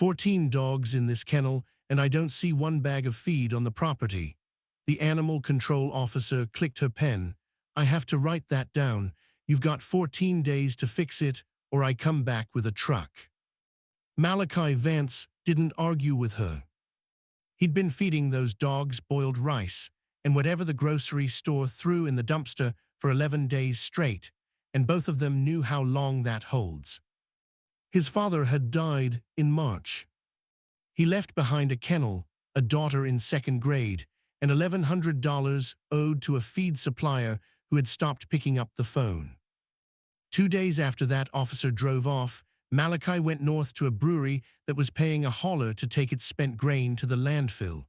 14 dogs in this kennel, and I don't see one bag of feed on the property. The animal control officer clicked her pen. I have to write that down. You've got 14 days to fix it, or I come back with a truck. Malachi Vance didn't argue with her. He'd been feeding those dogs boiled rice and whatever the grocery store threw in the dumpster for 11 days straight, and both of them knew how long that holds. His father had died in March. He left behind a kennel, a daughter in second grade, and $1,100 owed to a feed supplier who had stopped picking up the phone. 2 days after that officer drove off, Malachi went north to a brewery that was paying a hauler to take its spent grain to the landfill.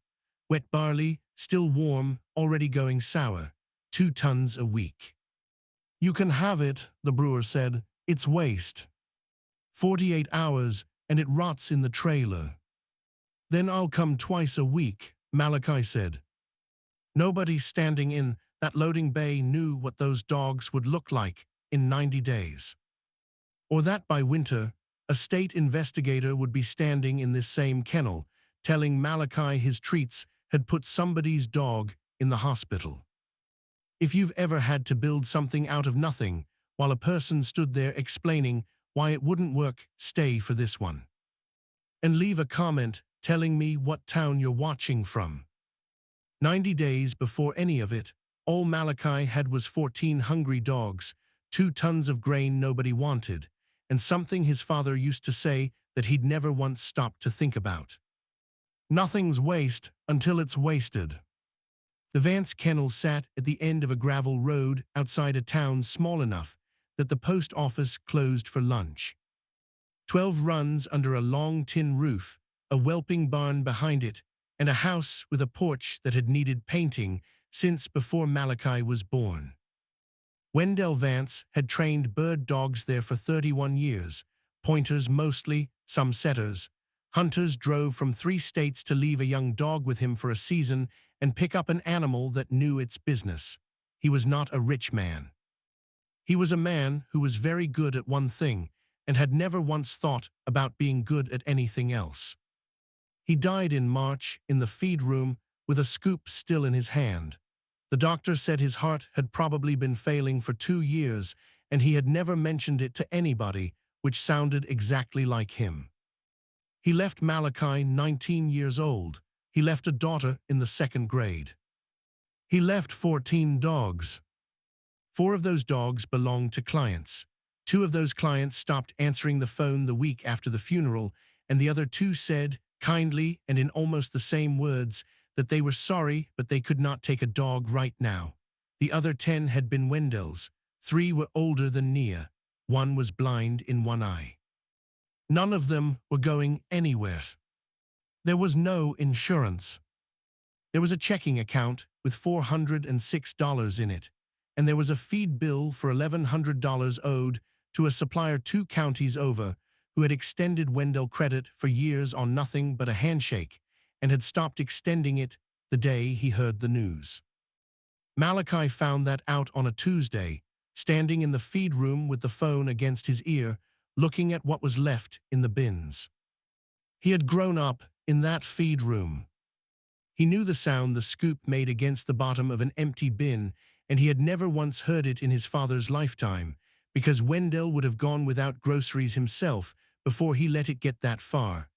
Wet barley, still warm, already going sour. 2 tons a week. You can have it, the brewer said. It's waste. 48 hours, and it rots in the trailer. Then I'll come twice a week, Malachi said. Nobody standing in that loading bay knew what those dogs would look like in 90 days. Or that by winter, a state investigator would be standing in this same kennel, telling Malachi his treats had put somebody's dog in the hospital. If you've ever had to build something out of nothing while a person stood there explaining why it wouldn't work, stay for this one. And leave a comment telling me what town you're watching from. 90 days before any of it, all Malachi had was 14 hungry dogs, 2 tons of grain nobody wanted, and something his father used to say that he'd never once stopped to think about. Nothing's waste until it's wasted. The Vance kennel sat at the end of a gravel road outside a town small enough that the post office closed for lunch. 12 runs under a long tin roof, a whelping barn behind it, and a house with a porch that had needed painting since before Malachi was born. Wendell Vance had trained bird dogs there for 31 years, pointers mostly, some setters. Hunters drove from 3 states to leave a young dog with him for a season and pick up an animal that knew its business. He was not a rich man. He was a man who was very good at one thing and had never once thought about being good at anything else. He died in March in the feed room with a scoop still in his hand. The doctor said his heart had probably been failing for 2 years, and he had never mentioned it to anybody, which sounded exactly like him. He left Malachi 19 years old. He left a daughter in the second grade. He left 14 dogs. 4 of those dogs belonged to clients. 2 of those clients stopped answering the phone the week after the funeral, and the other 2 said, kindly and in almost the same words, that they were sorry but they could not take a dog right now. The other 10 had been Wendell's. 3 were older than Nia. 1 was blind in one eye. None of them were going anywhere. There was no insurance. There was a checking account with $406 in it, and there was a feed bill for $1,100 owed to a supplier 2 counties over who had extended Wendell credit for years on nothing but a handshake and had stopped extending it the day he heard the news. Malachi found that out on a Tuesday, standing in the feed room with the phone against his ear, looking at what was left in the bins. He had grown up in that feed room. He knew the sound the scoop made against the bottom of an empty bin, and he had never once heard it in his father's lifetime, because Wendell would have gone without groceries himself before he let it get that far.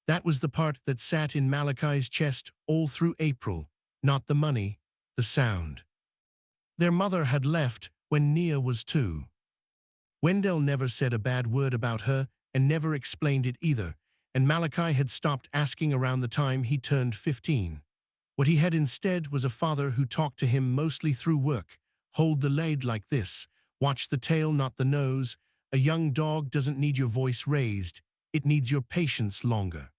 That was the part that sat in Malachi's chest all through April, not the money, the sound. Their mother had left when Nia was 2. Wendell never said a bad word about her and never explained it either, and Malachi had stopped asking around the time he turned 15. What he had instead was a father who talked to him mostly through work. Hold the lead like this. Watch the tail, not the nose. A young dog doesn't need your voice raised. It needs your patience longer.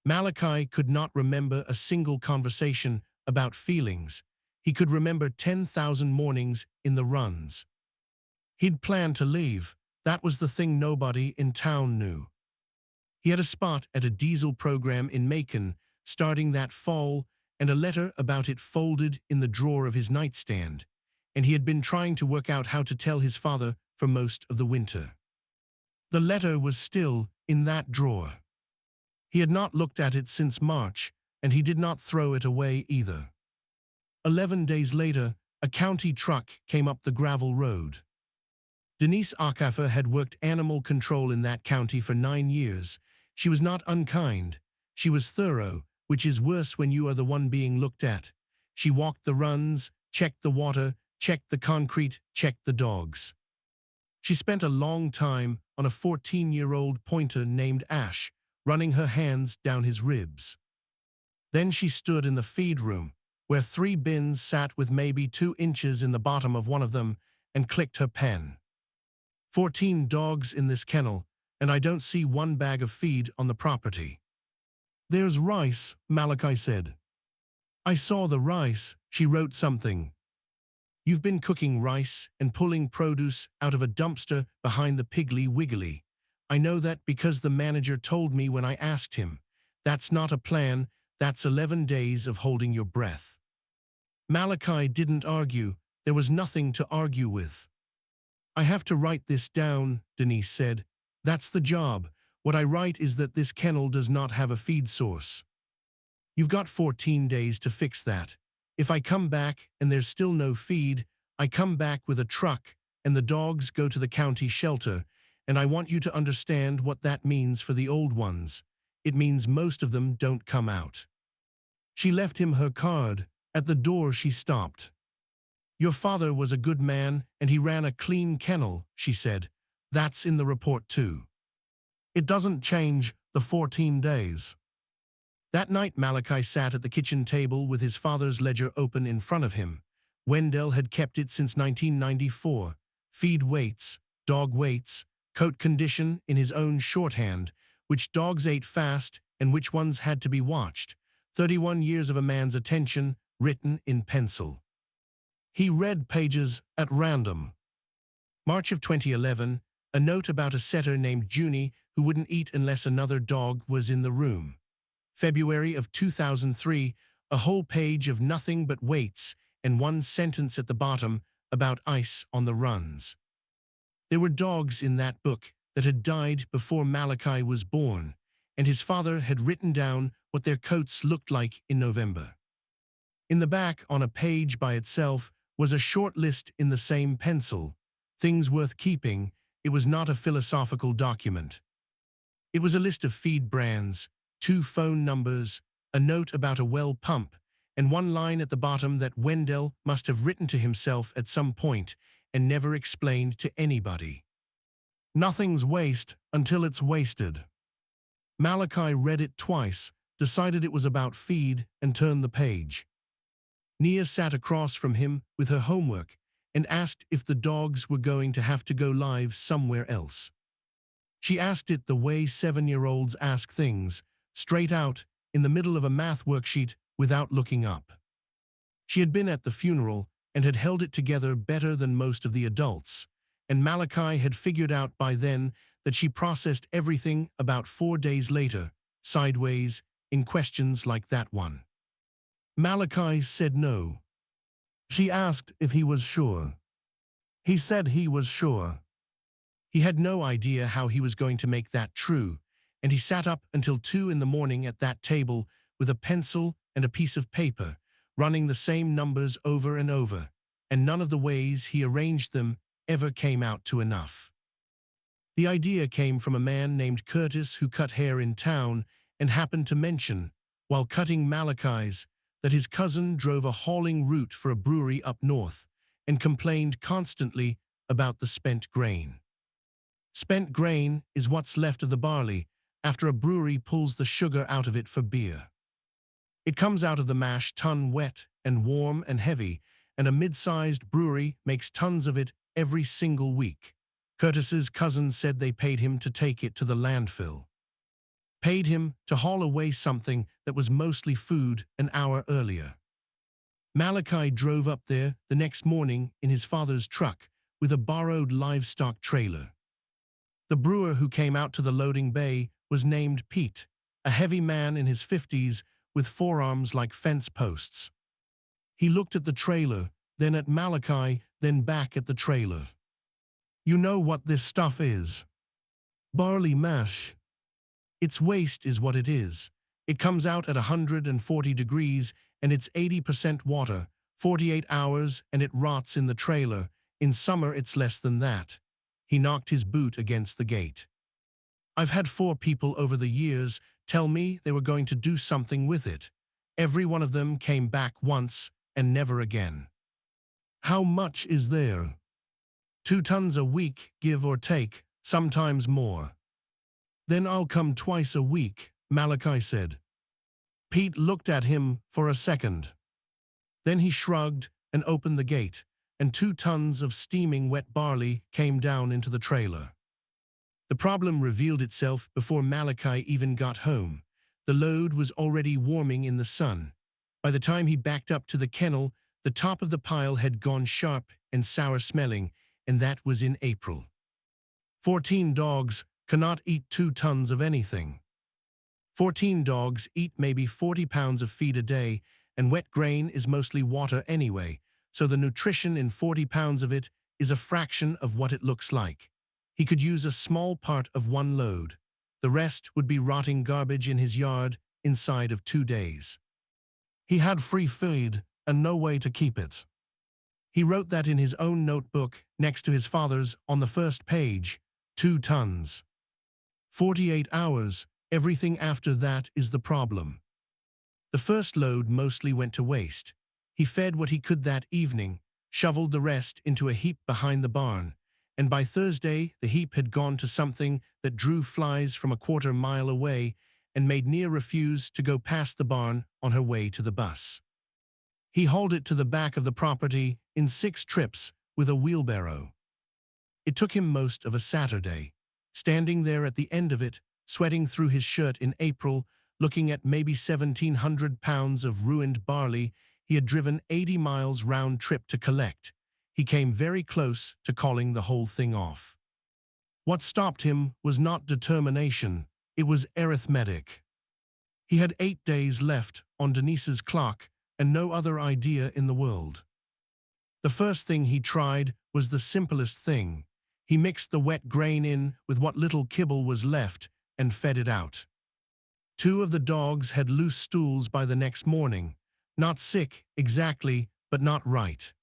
Malachi could not remember a single conversation about feelings. He could remember 10,000 mornings in the runs. He'd planned to leave. That was the thing nobody in town knew. He had a spot at a diesel program in Macon starting that fall, and a letter about it folded in the drawer of his nightstand, and he had been trying to work out how to tell his father for most of the winter. The letter was still in that drawer. He had not looked at it since March, and he did not throw it away either. 11 days later, a county truck came up the gravel road. Denise Acaffer had worked animal control in that county for 9 years. She was not unkind. She was thorough, which is worse when you are the one being looked at. She walked the runs, checked the water, checked the concrete, checked the dogs. She spent a long time on a 14-year-old pointer named Ash, running her hands down his ribs. Then she stood in the feed room, where 3 bins sat with maybe 2 inches in the bottom of one of them, and clicked her pen. 14 dogs in this kennel, and I don't see 1 bag of feed on the property. There's rice, Malachi said. I saw the rice, she wrote something. You've been cooking rice and pulling produce out of a dumpster behind the Piggly Wiggly. I know that because the manager told me when I asked him. That's not a plan, that's 11 days of holding your breath. Malachi didn't argue, there was nothing to argue with. I have to write this down, Denise said. That's the job. What I write is that this kennel does not have a feed source. You've got 14 days to fix that. If I come back and there's still no feed, I come back with a truck and the dogs go to the county shelter, and I want you to understand what that means for the old ones. It means most of them don't come out. She left him her card. At the door she stopped. Your father was a good man and he ran a clean kennel, she said. That's in the report too. It doesn't change the 14 days. That night Malachi sat at the kitchen table with his father's ledger open in front of him. Wendell had kept it since 1994. Feed weights, dog weights, coat condition in his own shorthand, which dogs ate fast and which ones had to be watched. 31 years of a man's attention, written in pencil. He read pages at random. March of 2011, a note about a setter named Junie who wouldn't eat unless another dog was in the room. February of 2003, a whole page of nothing but weights and 1 sentence at the bottom about ice on the runs. There were dogs in that book that had died before Malachi was born, and his father had written down what their coats looked like in November. In the back, on a page by itself, was a short list in the same pencil. Things worth keeping. It was not a philosophical document. It was a list of feed brands, 2 phone numbers, a note about a well pump, and 1 line at the bottom that Wendell must have written to himself at some point and never explained to anybody. Nothing's waste until it's wasted. Malachi read it twice, decided it was about feed, and turned the page. Nia sat across from him with her homework and asked if the dogs were going to have to go live somewhere else. She asked it the way 7-year-olds ask things, straight out, in the middle of a math worksheet, without looking up. She had been at the funeral and had held it together better than most of the adults, and Malachi had figured out by then that she processed everything about 4 days later, sideways, in questions like that one. Malachi said no. She asked if he was sure. He said he was sure. He had no idea how he was going to make that true, and he sat up until 2 in the morning at that table with a pencil and a piece of paper, running the same numbers over and over, and none of the ways he arranged them ever came out to enough. The idea came from a man named Curtis who cut hair in town and happened to mention, while cutting Malachi's, that his cousin drove a hauling route for a brewery up north and complained constantly about the spent grain. Spent grain is what's left of the barley after a brewery pulls the sugar out of it for beer. It comes out of the mash tun wet and warm and heavy, and a mid-sized brewery makes tons of it every single week. Curtis's cousin said they paid him to take it to the landfill. Paid him to haul away something that was mostly food an hour earlier. Malachi drove up there the next morning in his father's truck with a borrowed livestock trailer. The brewer who came out to the loading bay was named Pete, a heavy man in his 50s with forearms like fence posts. He looked at the trailer, then at Malachi, then back at the trailer. You know what this stuff is? Barley mash. It's waste is what it is. It comes out at 140 degrees and it's 80% water, 48 hours and it rots in the trailer. In summer it's less than that. He knocked his boot against the gate. I've had 4 people over the years tell me they were going to do something with it. Every one of them came back once and never again. How much is there? 2 tons a week, give or take, sometimes more. Then I'll come twice a week, Malachi said. Pete looked at him for a second. Then he shrugged and opened the gate, and 2 tons of steaming wet barley came down into the trailer. The problem revealed itself before Malachi even got home. The load was already warming in the sun. By the time he backed up to the kennel, the top of the pile had gone sharp and sour-smelling, and that was in April. 14 dogs cannot eat 2 tons of anything. 14 dogs eat maybe 40 pounds of feed a day, and wet grain is mostly water anyway, so the nutrition in 40 pounds of it is a fraction of what it looks like. He could use a small part of 1 load. The rest would be rotting garbage in his yard inside of 2 days. He had free feed and no way to keep it. He wrote that in his own notebook next to his father's on the first page, 2 tons. 48 hours, everything after that is the problem. The first load mostly went to waste. He fed what he could that evening, shoveled the rest into a heap behind the barn, and by Thursday the heap had gone to something that drew flies from a quarter mile away and made Nia refuse to go past the barn on her way to the bus. He hauled it to the back of the property in 6 trips with a wheelbarrow. It took him most of a Saturday. Standing there at the end of it, sweating through his shirt in April, looking at maybe 1,700 pounds of ruined barley he had driven 80 miles round trip to collect, he came very close to calling the whole thing off. What stopped him was not determination, it was arithmetic. He had 8 days left on Denise's clock and no other idea in the world. The first thing he tried was the simplest thing. He mixed the wet grain in with what little kibble was left and fed it out. 2 of the dogs had loose stools by the next morning. Not sick, exactly, but not right.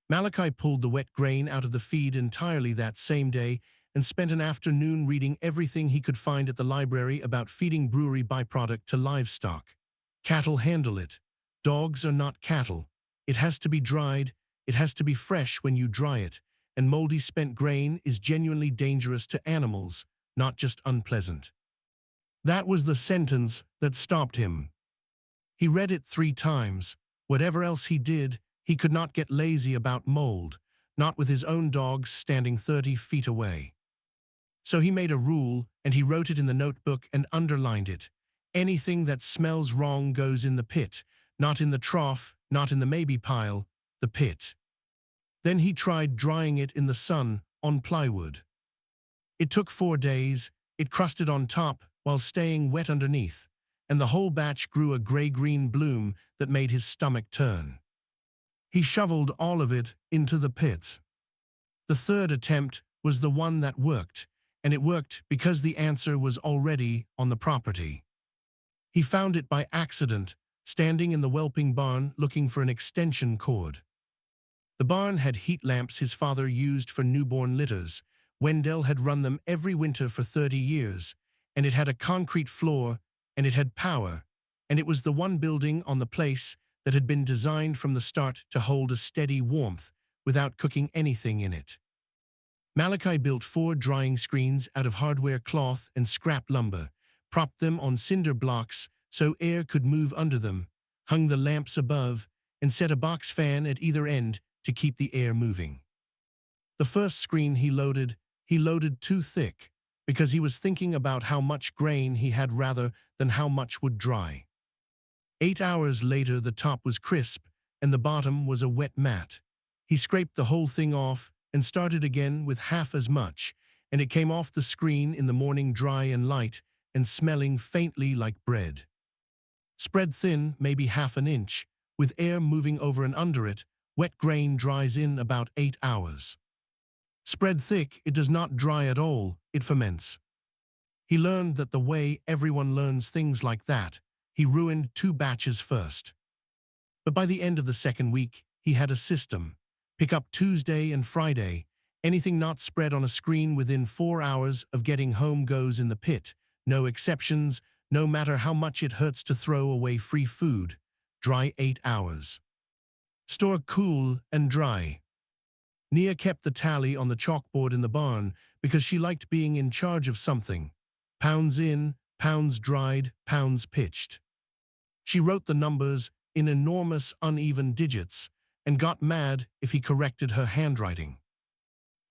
Malachi pulled the wet grain out of the feed entirely that same day and spent an afternoon reading everything he could find at the library about feeding brewery byproduct to livestock. Cattle handle it. Dogs are not cattle. It has to be dried, it has to be fresh when you dry it, and moldy spent grain is genuinely dangerous to animals, not just unpleasant. That was the sentence that stopped him. He read it 3 times. Whatever else he did, he could not get lazy about mold, not with his own dogs standing 30 feet away. So he made a rule, and he wrote it in the notebook and underlined it. Anything that smells wrong goes in the pit, not in the trough, not in the maybe pile, the pit. Then he tried drying it in the sun on plywood. It took 4 days, it crusted on top while staying wet underneath, and the whole batch grew a gray-green bloom that made his stomach turn. He shoveled all of it into the pit. The 3rd attempt was the one that worked, and it worked because the answer was already on the property. He found it by accident, standing in the whelping barn looking for an extension cord. The barn had heat lamps his father used for newborn litters. Wendell had run them every winter for 30 years, and it had a concrete floor, and it had power, and it was the one building on the place that had been designed from the start to hold a steady warmth without cooking anything in it. Malachi built 4 drying screens out of hardware cloth and scrap lumber, propped them on cinder blocks so air could move under them, hung the lamps above, and set a box fan at either end to keep the air moving. The first screen he loaded too thick, because he was thinking about how much grain he had rather than how much would dry. 8 hours later the top was crisp and the bottom was a wet mat. He scraped the whole thing off and started again with half as much, and it came off the screen in the morning dry and light and smelling faintly like bread. Spread thin, maybe half an inch, with air moving over and under it, wet grain dries in about 8 hours. Spread thick, it does not dry at all, it ferments. He learned that the way everyone learns things like that, he ruined 2 batches first. But by the end of the second week, he had a system. Pick up Tuesday and Friday. Anything not spread on a screen within 4 hours of getting home goes in the pit. No exceptions, no matter how much it hurts to throw away free food. Dry 8 hours. Store cool and dry. Nia kept the tally on the chalkboard in the barn because she liked being in charge of something. Pounds in, pounds dried, pounds pitched. She wrote the numbers in enormous uneven digits and got mad if he corrected her handwriting.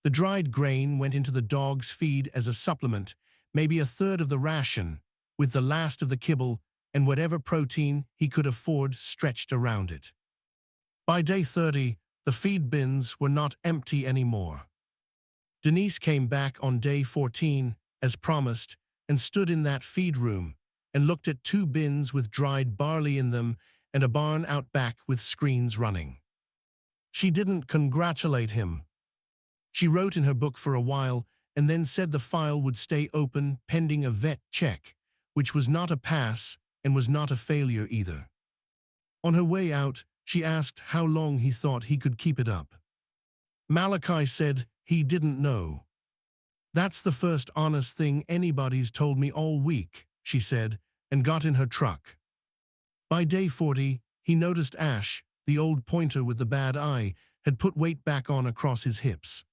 The dried grain went into the dog's feed as a supplement, maybe a third of the ration, with the last of the kibble and whatever protein he could afford stretched around it. By day 30, the feed bins were not empty anymore. Denise came back on day 14, as promised, and stood in that feed room and looked at 2 bins with dried barley in them and a barn out back with screens running. She didn't congratulate him. She wrote in her book for a while and then said the file would stay open pending a vet check, which was not a pass and was not a failure either. On her way out, she asked how long he thought he could keep it up. Malachi said he didn't know. "That's the first honest thing anybody's told me all week," she said, and got in her truck. By day 40, he noticed Ash, the old pointer with the bad eye, had put weight back on across his hips.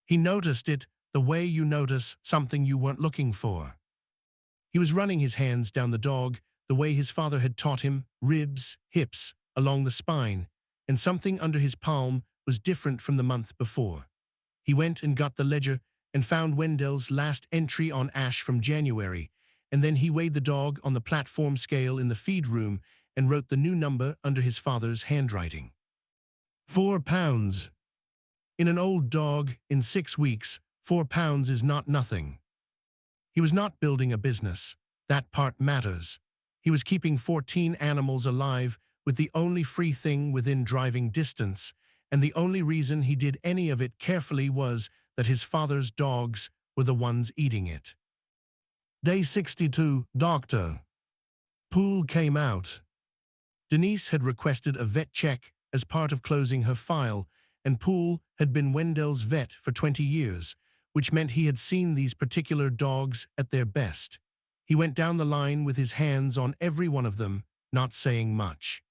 He noticed it the way you notice something you weren't looking for. He was running his hands down the dog the way his father had taught him, ribs, hips, along the spine, and something under his palm was different from the month before. He went and got the ledger and found Wendell's last entry on Ash from January, and then he weighed the dog on the platform scale in the feed room and wrote the new number under his father's handwriting. 4 pounds. In an old dog, in 6 weeks, 4 pounds is not nothing. He was not building a business. That part matters. He was keeping 14 animals alive with the only free thing within driving distance, and the only reason he did any of it carefully was that his father's dogs were the ones eating it. Day 62, Doctor. Poole came out. Denise had requested a vet check as part of closing her file, and Poole had been Wendell's vet for 20 years, which meant he had seen these particular dogs at their best. He went down the line with his hands on every one of them, not saying much.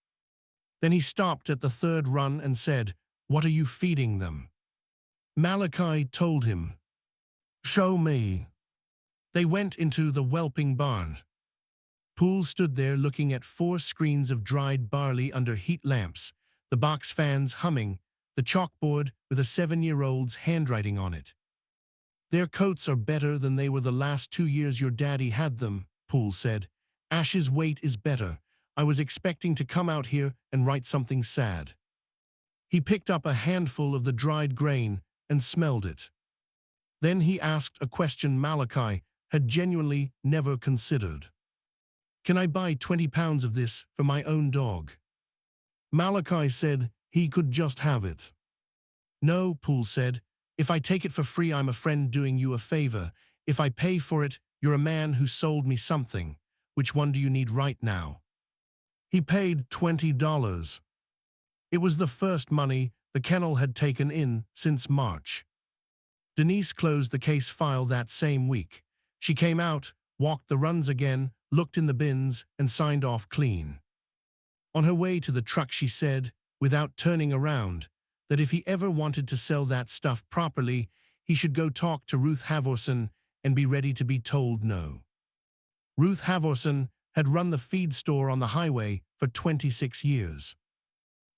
Then he stopped at the 3rd run and said, "What are you feeding them?" Malachi told him. "Show me." They went into the whelping barn. Poole stood there looking at 4 screens of dried barley under heat lamps, the box fans humming, the chalkboard with a 7-year-old's handwriting on it. "Their coats are better than they were the last 2 years your daddy had them," Poole said. "Ash's weight is better. I was expecting to come out here and write something sad." He picked up a handful of the dried grain and smelled it. Then he asked a question Malachi had genuinely never considered. "Can I buy 20 pounds of this for my own dog?" Malachi said he could just have it. "No," Poole said. "If I take it for free, I'm a friend doing you a favor. If I pay for it, you're a man who sold me something. Which one do you need right now?" He paid $20. It was the first money the kennel had taken in since March. Denise closed the case file that same week. She came out, walked the runs again, looked in the bins, and signed off clean. On her way to the truck, she said, without turning around, that if he ever wanted to sell that stuff properly, he should go talk to Ruth Havorson and be ready to be told no. Ruth Havorson had run the feed store on the highway for 26 years.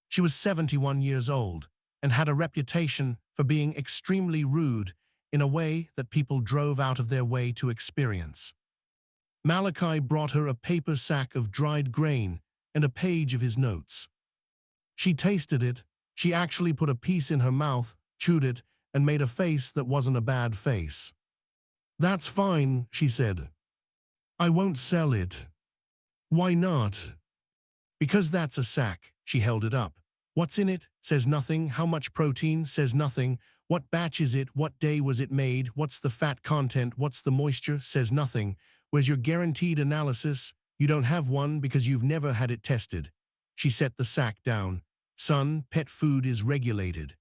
She was 71 years old and had a reputation for being extremely rude in a way that people drove out of their way to experience. Malachi brought her a paper sack of dried grain and a page of his notes. She tasted it. She actually put a piece in her mouth, chewed it, and made a face that wasn't a bad face. "That's fine," she said. "I won't sell it." "Why not?" "Because that's a sack." She held it up. "What's in it? Says nothing. How much protein? Says nothing. What batch is it? What day was it made? What's the fat content? What's the moisture? Says nothing. Where's your guaranteed analysis? You don't have one because you've never had it tested. She set the sack down. Son, pet food is regulated.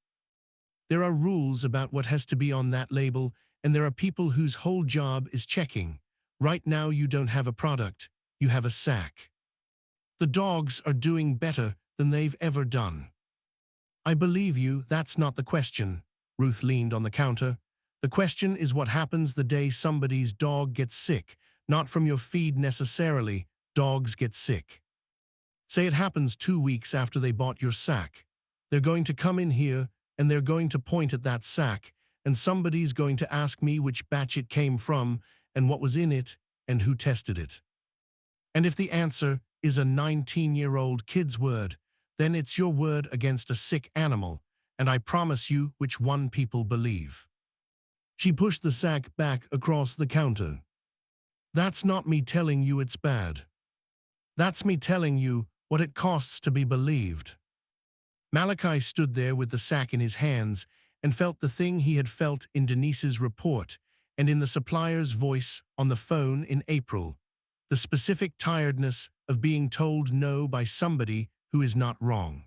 There are rules about what has to be on that label, and there are people whose whole job is checking. Right now you don't have a product, you have a sack. The dogs are doing better than they've ever done. I believe you, that's not the question. Ruth leaned on the counter. The question is what happens the day somebody's dog gets sick, not from your feed necessarily. Dogs get sick. Say it happens 2 weeks after they bought your sack. They're going to come in here and they're going to point at that sack, and somebody's going to ask me which batch it came from and what was in it and who tested it. And if the answer is a 19-year-old kid's word, then it's your word against a sick animal, and I promise you which one people believe. She pushed the sack back across the counter. That's not me telling you it's bad. That's me telling you what it costs to be believed. Malachi stood there with the sack in his hands and felt the thing he had felt in Denise's report and in the supplier's voice on the phone in April, the specific tiredness of being told no by somebody who is not wrong.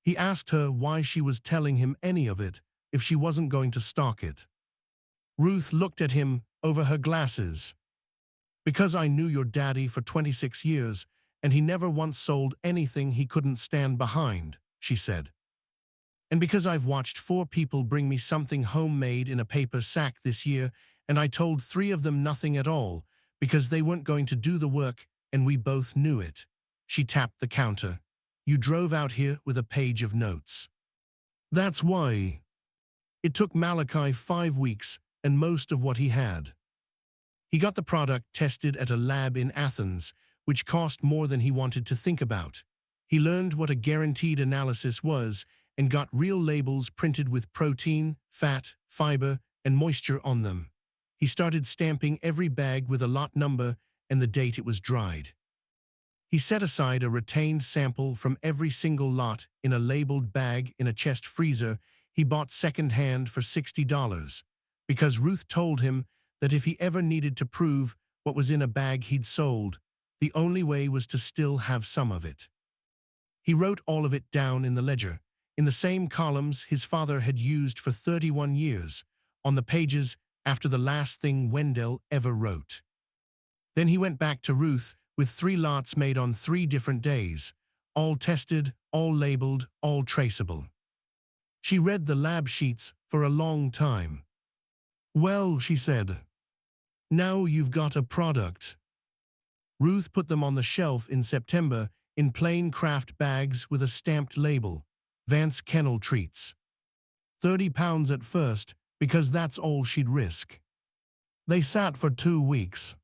He asked her why she was telling him any of it if she wasn't going to stock it. Ruth looked at him over her glasses. Because I knew your daddy for 26 years, and he never once sold anything he couldn't stand behind, she said. And because I've watched 4 people bring me something homemade in a paper sack this year, and I told 3 of them nothing at all, because they weren't going to do the work, and we both knew it. She tapped the counter. You drove out here with a page of notes. That's why. It took Malachi 5 weeks and most of what he had. He got the product tested at a lab in Athens, which cost more than he wanted to think about. He learned what a guaranteed analysis was and got real labels printed with protein, fat, fiber, and moisture on them. He started stamping every bag with a lot number and the date it was dried. He set aside a retained sample from every single lot in a labeled bag in a chest freezer he bought second-hand for $60, because Ruth told him that if he ever needed to prove what was in a bag he'd sold, the only way was to still have some of it. He wrote all of it down in the ledger, in the same columns his father had used for 31 years, on the pages after the last thing Wendell ever wrote. Then he went back to Ruth with 3 lots made on 3 different days, all tested, all labeled, all traceable. She read the lab sheets for a long time. Well, she said, now you've got a product. Ruth put them on the shelf in September in plain craft bags with a stamped label, Vance Kennel Treats. 30 pounds at first, because that's all she'd risk. They sat for 2 weeks.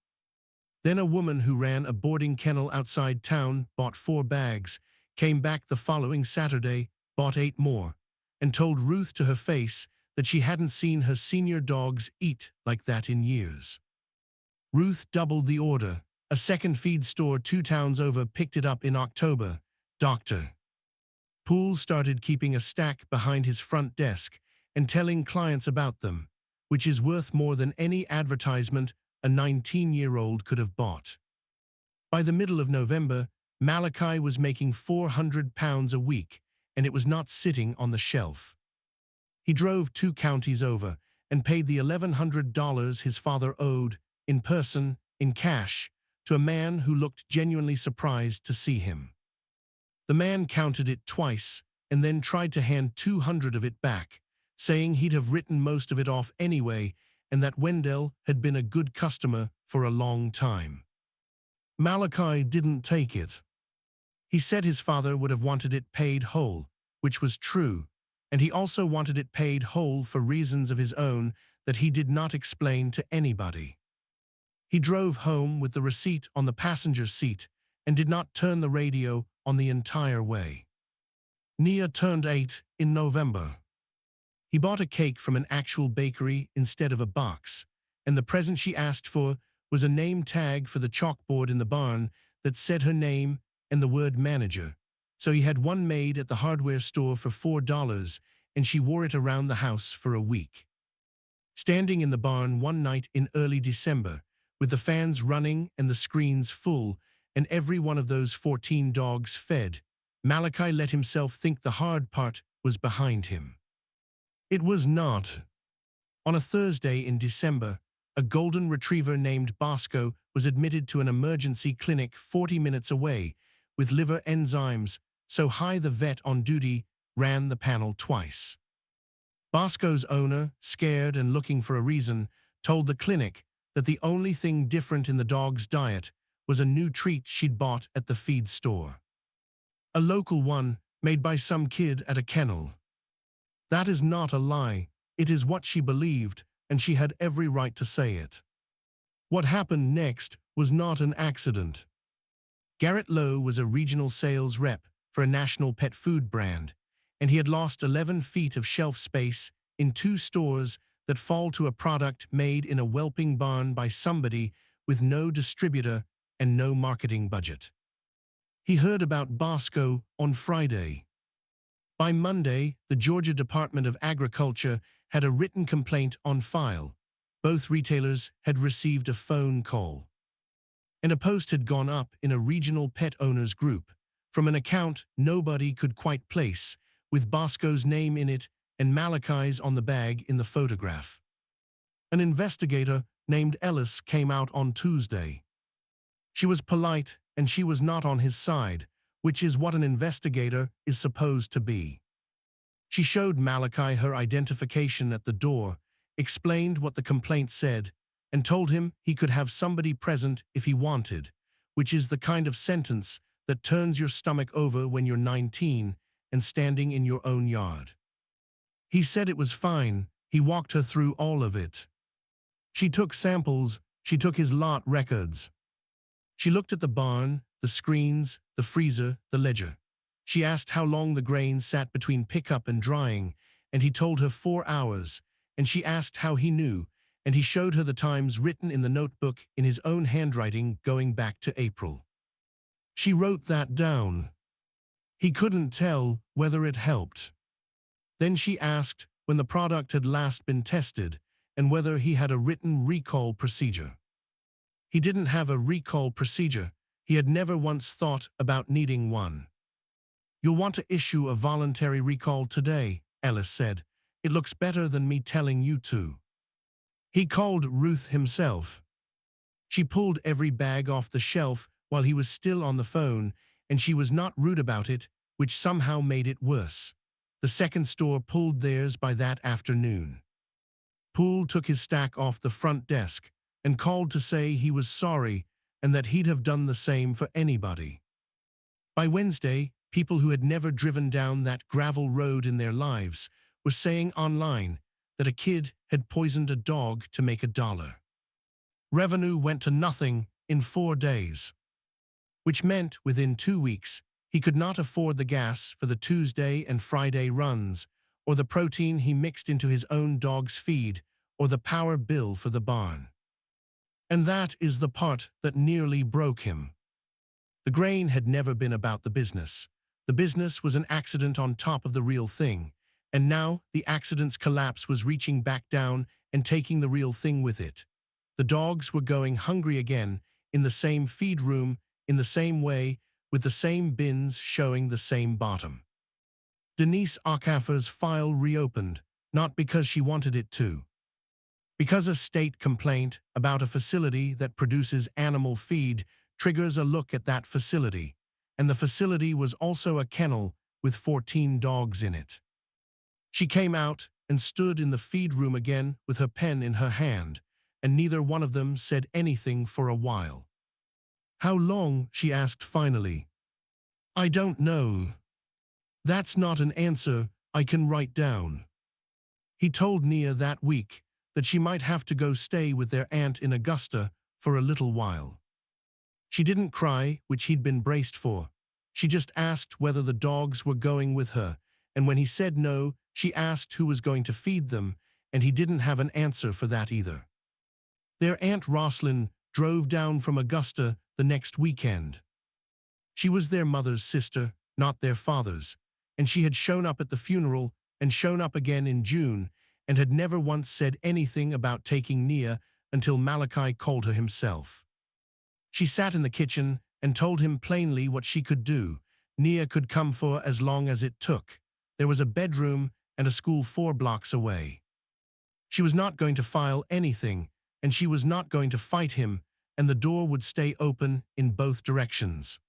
Then a woman who ran a boarding kennel outside town bought 4 bags, came back the following Saturday, bought 8 more, and told Ruth to her face that she hadn't seen her senior dogs eat like that in years. Ruth doubled the order. A second feed store 2 towns over picked it up in October. Dr. Poole started keeping a stack behind his front desk and telling clients about them, which is worth more than any advertisement a 19-year-old could have bought. By the middle of November, Malachi was making £400 a week, and it was not sitting on the shelf. He drove 2 counties over and paid the $1,100 his father owed, in person, in cash, to a man who looked genuinely surprised to see him. The man counted it twice and then tried to hand 200 of it back, saying he'd have written most of it off anyway and that Wendell had been a good customer for a long time. Malachi didn't take it. He said his father would have wanted it paid whole, which was true, and he also wanted it paid whole for reasons of his own that he did not explain to anybody. He drove home with the receipt on the passenger seat and did not turn the radio on the entire way. Nia turned 8 in November. He bought a cake from an actual bakery instead of a box, and the present she asked for was a name tag for the chalkboard in the barn that said her name and the word manager. So he had one made at the hardware store for $4 and she wore it around the house for a week. Standing in the barn one night in early December, with the fans running and the screens full, and every one of those 14 dogs fed, Malachi let himself think the hard part was behind him. It was not. On a Thursday in December, a golden retriever named Bosco was admitted to an emergency clinic 40 minutes away with liver enzymes so high the vet on duty ran the panel twice. Bosco's owner, scared and looking for a reason, told the clinic that the only thing different in the dog's diet was a new treat she'd bought at the feed store. A local one made by some kid at a kennel. That is not a lie, it is what she believed, and she had every right to say it. What happened next was not an accident. Garrett Lowe was a regional sales rep for a national pet food brand, and he had lost 11 feet of shelf space in 2 stores that fall to a product made in a whelping barn by somebody with no distributor and no marketing budget. He heard about Bosco on Friday. By Monday, the Georgia Department of Agriculture had a written complaint on file. Both retailers had received a phone call. And a post had gone up in a regional pet owners group from an account nobody could quite place, with Bosco's name in it and Malachi's on the bag in the photograph. An investigator named Ellis came out on Tuesday. She was polite and she was not on his side, which is what an investigator is supposed to be. She showed Malachi her identification at the door, explained what the complaint said, and told him he could have somebody present if he wanted, which is the kind of sentence that turns your stomach over when you're 19 and standing in your own yard. He said it was fine. He walked her through all of it. She took samples. She took his lot records. She looked at the barn, the screens, the freezer, the ledger. She asked how long the grain sat between pickup and drying, and he told her 4 hours, and she asked how he knew, and he showed her the times written in the notebook in his own handwriting going back to April. She wrote that down. He couldn't tell whether it helped. Then she asked when the product had last been tested and whether he had a written recall procedure. He didn't have a recall procedure. He had never once thought about needing one. "You'll want to issue a voluntary recall today," Ellis said. "It looks better than me telling you to." He called Ruth himself. She pulled every bag off the shelf while he was still on the phone, and she was not rude about it, which somehow made it worse. The second store pulled theirs by that afternoon. Poole took his stack off the front desk and called to say he was sorry and that he'd have done the same for anybody. By Wednesday, people who had never driven down that gravel road in their lives were saying online that a kid had poisoned a dog to make $1. Revenue went to nothing in 4 days, which meant within 2 weeks he could not afford the gas for the Tuesday and Friday runs, or the protein he mixed into his own dog's feed, or the power bill for the barn. And that is the part that nearly broke him. The grain had never been about the business. The business was an accident on top of the real thing, and now the accident's collapse was reaching back down and taking the real thing with it. The dogs were going hungry again, in the same feed room, in the same way, with the same bins showing the same bottom. Denise Ocaffer's file reopened, not because she wanted it to. Because a state complaint about a facility that produces animal feed triggers a look at that facility, and the facility was also a kennel with 14 dogs in it. She came out and stood in the feed room again with her pen in her hand, and neither one of them said anything for a while. "How long?" she asked finally. "I don't know. That's not an answer I can write down." He told Nia that week that she might have to go stay with their aunt in Augusta for a little while. She didn't cry, which he'd been braced for. She just asked whether the dogs were going with her, and when he said no, she asked who was going to feed them, and he didn't have an answer for that either. Their Aunt Roslyn drove down from Augusta the next weekend. She was their mother's sister, not their father's, and she had shown up at the funeral and shown up again in June, and had never once said anything about taking Nia until Malachi called her himself. She sat in the kitchen and told him plainly what she could do. Nia could come for as long as it took. There was a bedroom and a school 4 blocks away. She was not going to file anything, and she was not going to fight him, and the door would stay open in both directions.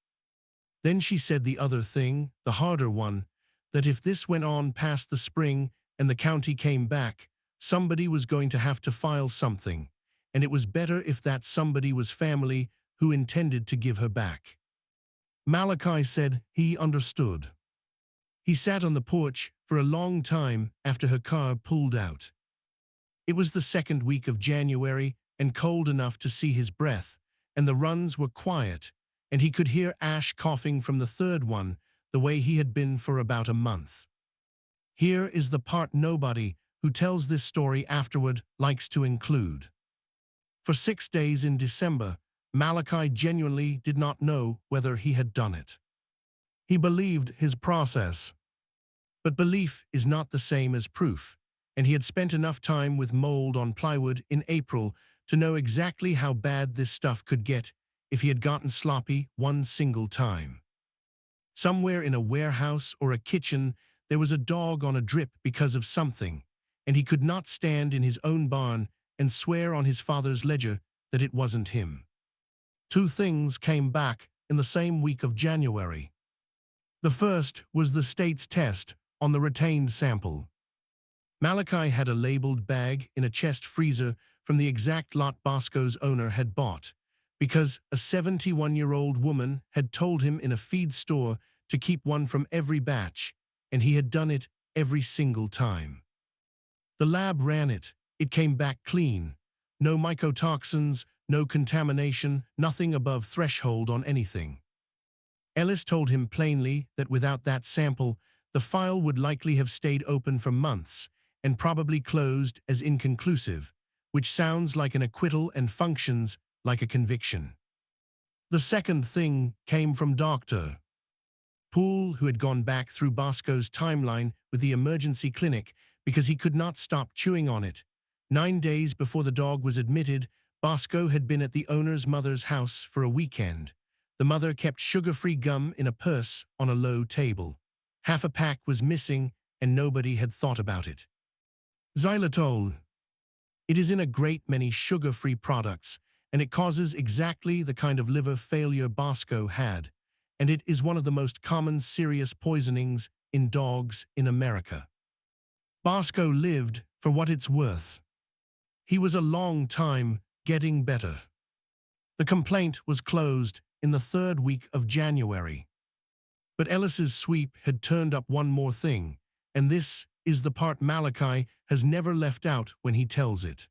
Then she said the other thing, the harder one, that if this went on past the spring and the county came back, somebody was going to have to file something, and it was better if that somebody was family who intended to give her back. Malachi said he understood. He sat on the porch for a long time after her car pulled out. It was the second week of January and cold enough to see his breath, and the runs were quiet, and he could hear Ash coughing from the third one the way he had been for about a month. Here is the part nobody who tells this story afterward likes to include. For 6 days in December, Malachi genuinely did not know whether he had done it. He believed his process. But belief is not the same as proof, and he had spent enough time with mold on plywood in April to know exactly how bad this stuff could get if he had gotten sloppy one single time. Somewhere in a warehouse or a kitchen, there was a dog on a drip because of something, and he could not stand in his own barn and swear on his father's ledger that it wasn't him. 2 things came back in the same week of January. The first was the state's test on the retained sample. Malachi had a labeled bag in a chest freezer from the exact lot Bosco's owner had bought, because a 71-year-old woman had told him in a feed store to keep one from every batch, and he had done it every single time. The lab ran it. It came back clean. No mycotoxins, no contamination, nothing above threshold on anything. Ellis told him plainly that without that sample, the file would likely have stayed open for months and probably closed as inconclusive, which sounds like an acquittal and functions like a conviction. The second thing came from Dr. Poole, who had gone back through Bosco's timeline with the emergency clinic because he could not stop chewing on it. 9 days before the dog was admitted, Bosco had been at the owner's mother's house for a weekend. The mother kept sugar-free gum in a purse on a low table. Half a pack was missing, and nobody had thought about it. Xylitol. It is in a great many sugar-free products, and it causes exactly the kind of liver failure Bosco had, and it is one of the most common serious poisonings in dogs in America. Bosco lived for what it's worth. He was a long time getting better. The complaint was closed in the 3rd week of January. But Ellis's sweep had turned up one more thing, and this is the part Malachi has never left out when he tells it.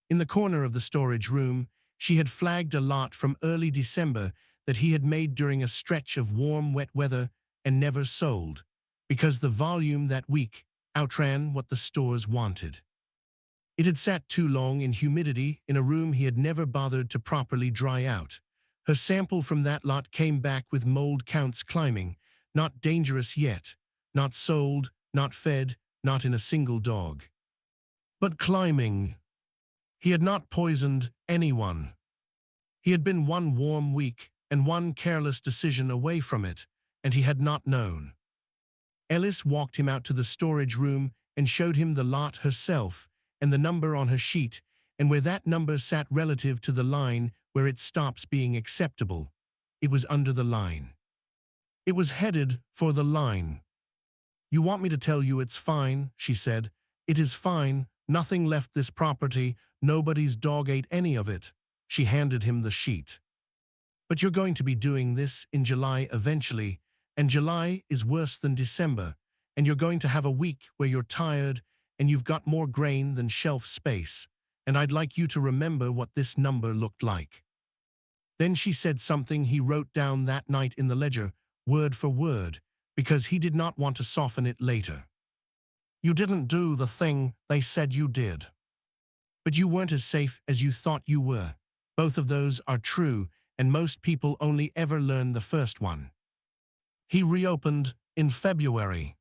In the corner of the storage room, she had flagged a lot from early December that he had made during a stretch of warm, wet weather and never sold, because the volume that week outran what the stores wanted. It had sat too long in humidity in a room he had never bothered to properly dry out. Her sample from that lot came back with mold counts climbing, not dangerous yet, not sold, not fed, not in a single dog. But climbing. He had not poisoned anyone. He had been one warm week and one careless decision away from it, and he had not known. Ellis walked him out to the storage room and showed him the lot herself and the number on her sheet, and where that number sat relative to the line where it stops being acceptable. It was under the line. It was headed for the line. "You want me to tell you it's fine," she said. "It is fine. Nothing left this property. Nobody's dog ate any of it." She handed him the sheet. "But you're going to be doing this in July eventually, and July is worse than December, and you're going to have a week where you're tired and you've got more grain than shelf space, and I'd like you to remember what this number looked like." Then she said something he wrote down that night in the ledger, word for word, because he did not want to soften it later. "You didn't do the thing they said you did. But you weren't as safe as you thought you were. Both of those are true, and most people only ever learn the first one." He reopened in February.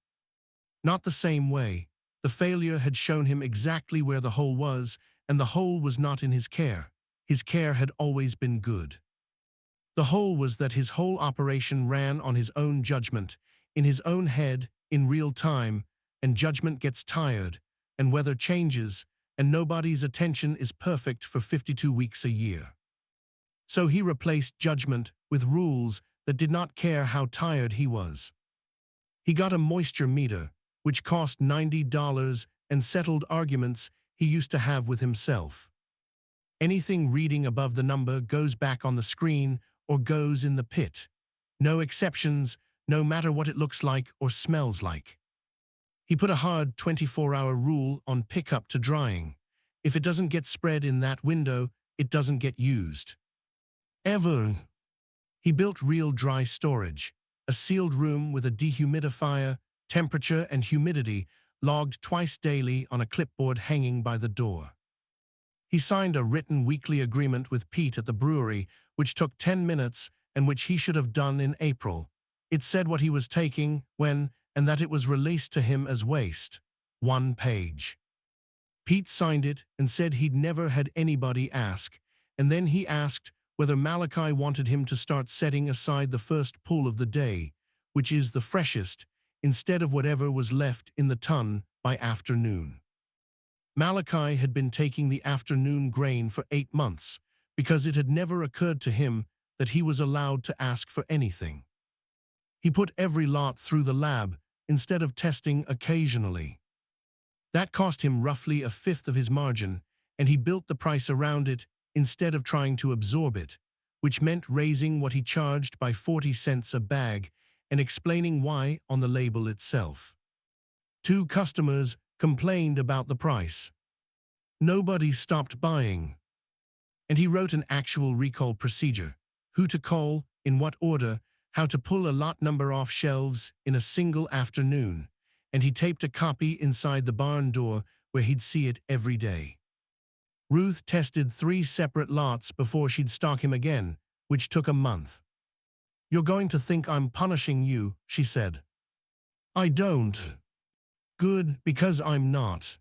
Not the same way. The failure had shown him exactly where the hole was, and the hole was not in his care. His care had always been good. The hole was that his whole operation ran on his own judgment, in his own head, in real time, and judgment gets tired, and weather changes, and nobody's attention is perfect for 52 weeks a year. So he replaced judgment with rules that did not care how tired he was. He got a moisture meter, which cost $90 and settled arguments he used to have with himself. Anything reading above the number goes back on the screen or goes in the pit. No exceptions, no matter what it looks like or smells like. He put a hard 24-hour rule on pickup to drying. If it doesn't get spread in that window, it doesn't get used. Ever. He built real dry storage, a sealed room with a dehumidifier, temperature and humidity logged twice daily on a clipboard hanging by the door. He signed a written weekly agreement with Pete at the brewery, which took 10 minutes and which he should have done in April. It said what he was taking, when, and that it was released to him as waste. 1 page. Pete signed it and said he'd never had anybody ask, and then he asked whether Malachi wanted him to start setting aside the first pull of the day, which is the freshest, instead of whatever was left in the tun by afternoon. Malachi had been taking the afternoon grain for 8 months because it had never occurred to him that he was allowed to ask for anything. He put every lot through the lab instead of testing occasionally. That cost him roughly a fifth of his margin, and he built the price around it instead of trying to absorb it, which meant raising what he charged by 40 cents a bag and explaining why on the label itself. 2 customers complained about the price. Nobody stopped buying. And he wrote an actual recall procedure, who to call, in what order, how to pull a lot number off shelves in a single afternoon, and he taped a copy inside the barn door where he'd see it every day. Ruth tested 3 separate lots before she'd stock him again, which took a month. "You're going to think I'm punishing you," she said. "I don't." "Good, because I'm not.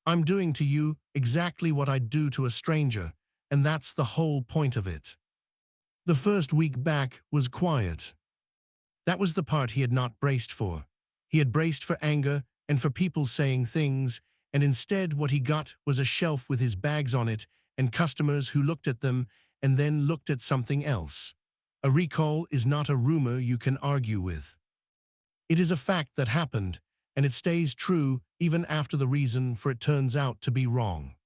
I'm doing to you exactly what I'd do to a stranger, and that's the whole point of it." The first week back was quiet. That was the part he had not braced for. He had braced for anger and for people saying things, and instead what he got was a shelf with his bags on it and customers who looked at them and then looked at something else. A recall is not a rumor you can argue with. It is a fact that happened, and it stays true even after the reason for it turns out to be wrong.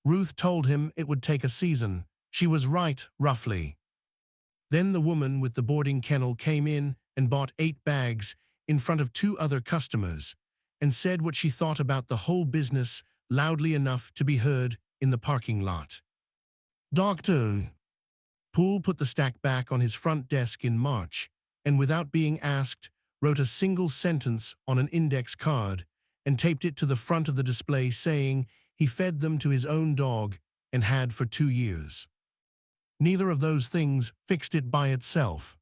Ruth told him it would take a season. She was right, roughly. Then the woman with the boarding kennel came in and bought 8 bags in front of 2 other customers and said what she thought about the whole business loudly enough to be heard in the parking lot. "Doctor." Poole put the stack back on his front desk in March and, without being asked, wrote a single sentence on an index card and taped it to the front of the display saying he fed them to his own dog and had for 2 years. Neither of those things fixed it by itself.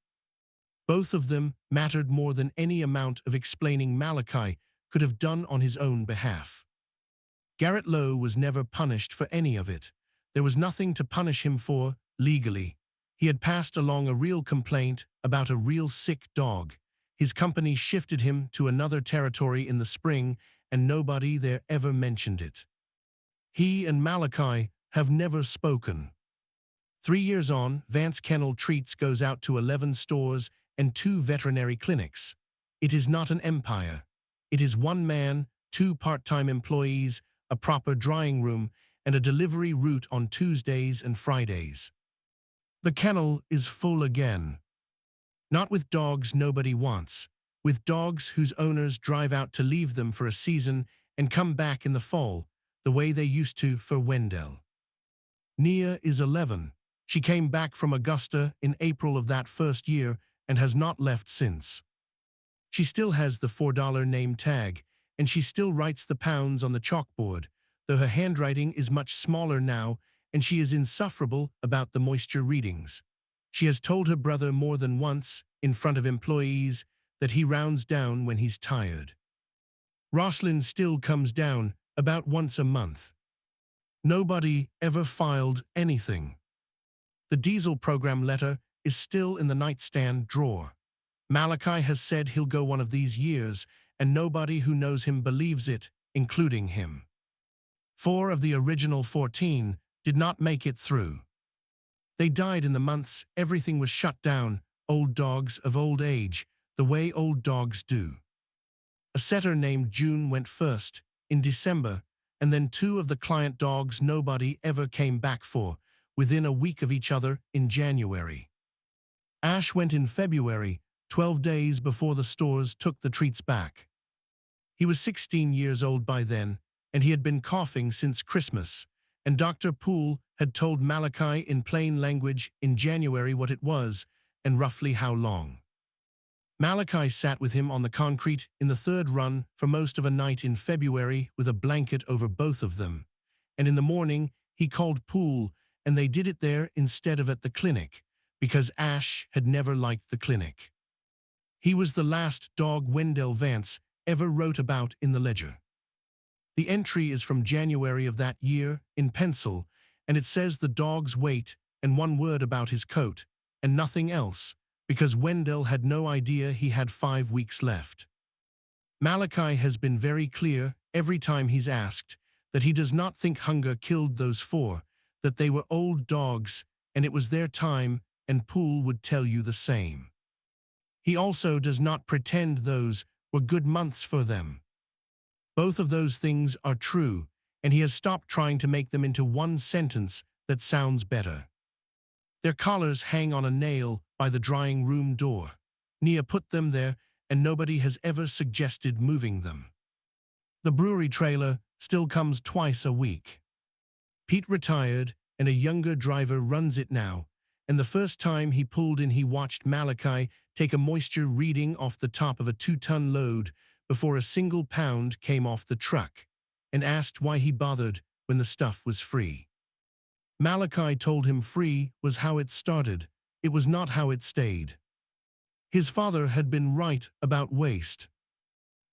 Both of them mattered more than any amount of explaining Malachi could have done on his own behalf. Garrett Lowe was never punished for any of it. There was nothing to punish him for, legally. He had passed along a real complaint about a real sick dog. His company shifted him to another territory in the spring, and nobody there ever mentioned it. He and Malachi have never spoken. 3 years on, Vance Kennel Treats goes out to 11 stores and 2 veterinary clinics. It is not an empire. It is 1 man, 2 part-time employees, a proper drying room, and a delivery route on Tuesdays and Fridays. The kennel is full again. Not with dogs nobody wants, with dogs whose owners drive out to leave them for a season and come back in the fall, the way they used to for Wendell. Nia is 11. She came back from Augusta in April of that first year and has not left since. She still has the $4 name tag, and she still writes the pounds on the chalkboard, though her handwriting is much smaller now, and she is insufferable about the moisture readings. She has told her brother more than once, in front of employees, that he rounds down when he's tired. Roslyn still comes down about once a month. Nobody ever filed anything. The diesel program letter is still in the nightstand drawer. Malachi has said he'll go one of these years, and nobody who knows him believes it, including him. 4 of the original 14 did not make it through. They died in the months everything was shut down, old dogs of old age, the way old dogs do. A setter named June went first, in December, and then 2 of the client dogs nobody ever came back for, within a week of each other in January. Ash went in February, 12 days before the stores took the treats back. He was 16 years old by then, and he had been coughing since Christmas, and Dr. Poole had told Malachi in plain language in January what it was and roughly how long. Malachi sat with him on the concrete in the 3rd run for most of a night in February with a blanket over both of them, and in the morning he called Poole, and they did it there instead of at the clinic, because Ash had never liked the clinic. He was the last dog Wendell Vance ever wrote about in the ledger. The entry is from January of that year, in pencil, and it says the dog's weight and 1 word about his coat, and nothing else, because Wendell had no idea he had 5 weeks left. Malachi has been very clear every time he's asked that he does not think hunger killed those 4, that they were old dogs and it was their time, and Poole would tell you the same. He also does not pretend those were good months for them. Both of those things are true, and he has stopped trying to make them into one sentence that sounds better. Their collars hang on a nail by the drying room door. Nia put them there, and nobody has ever suggested moving them. The brewery trailer still comes twice a week. Pete retired, and a younger driver runs it now, and the first time he pulled in he watched Malachi take a moisture reading off the top of a 2-ton load before a single pound came off the truck, and asked why he bothered when the stuff was free. Malachi told him free was how it started, it was not how it stayed. His father had been right about waste.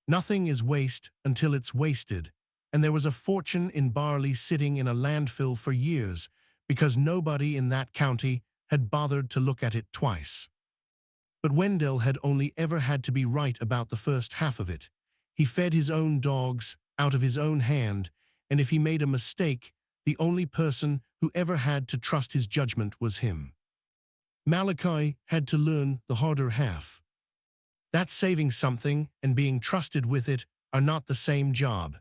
Nothing is waste until it's wasted, and there was a fortune in barley sitting in a landfill for years because nobody in that county had bothered to look at it twice. But Wendell had only ever had to be right about the first half of it. He fed his own dogs out of his own hand, and if he made a mistake, the only person who ever had to trust his judgment was him. Malachi had to learn the harder half. That saving something and being trusted with it are not the same job,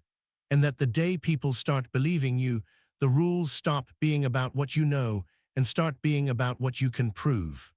and that the day people start believing you, the rules stop being about what you know and start being about what you can prove.